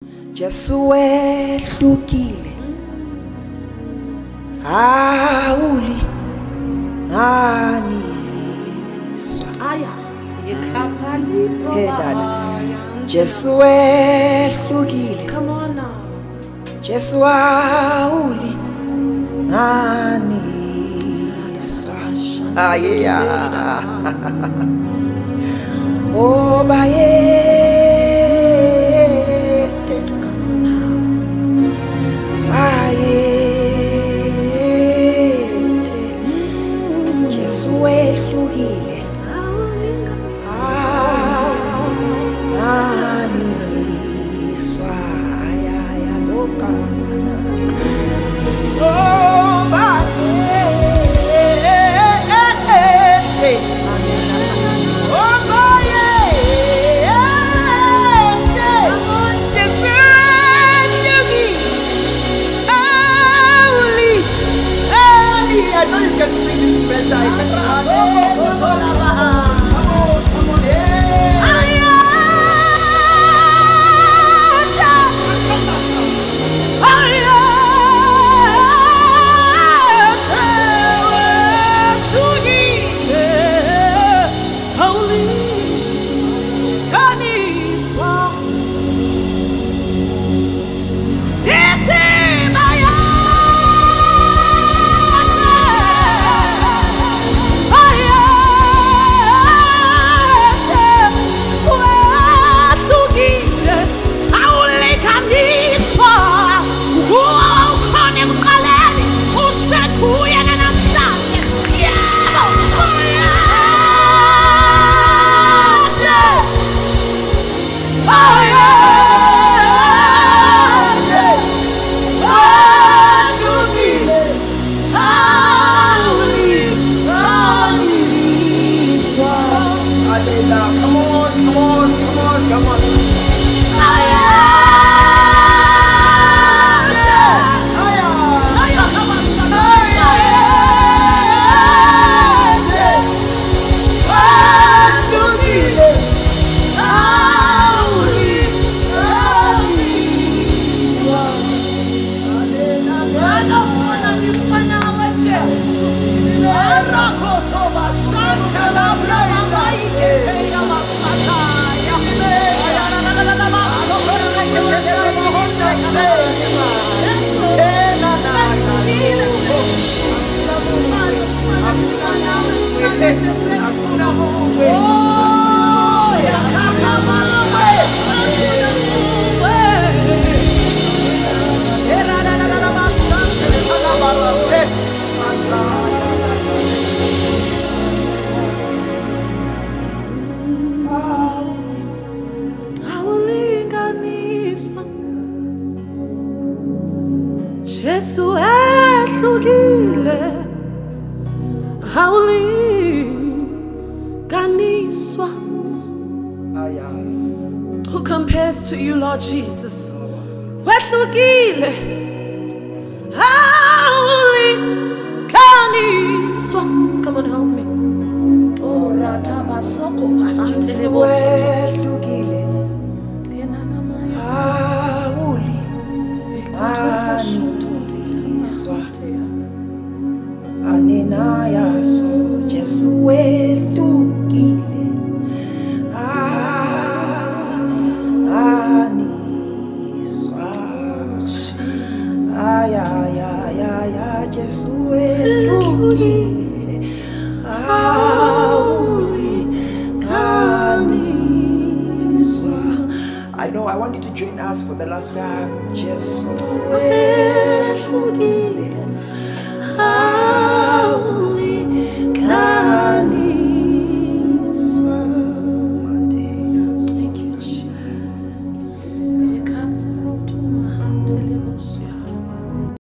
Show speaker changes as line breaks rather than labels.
Jesu wehlukile awulinganiswa
aya yekhapali
Jesu wehlukile
come on now
Jesu awulinganiswa yeah oh bayethe
come on now
bayethe Jesu wehlukile awulinganiswa ayaya lokana oh bayethe I know you can sing this better.
Jesu wehlukile awulinganiswa. Who compares to you, Lord Jesus? Wehlukile awulinganiswa. Come on, help me. Oh, ratabasoko
wehlukile anena yaso Jesu wehlukile aniswa ayaya Jesu wehlukile awulinganiswa. I know I want you to join us for the last time. Jesu wehlukile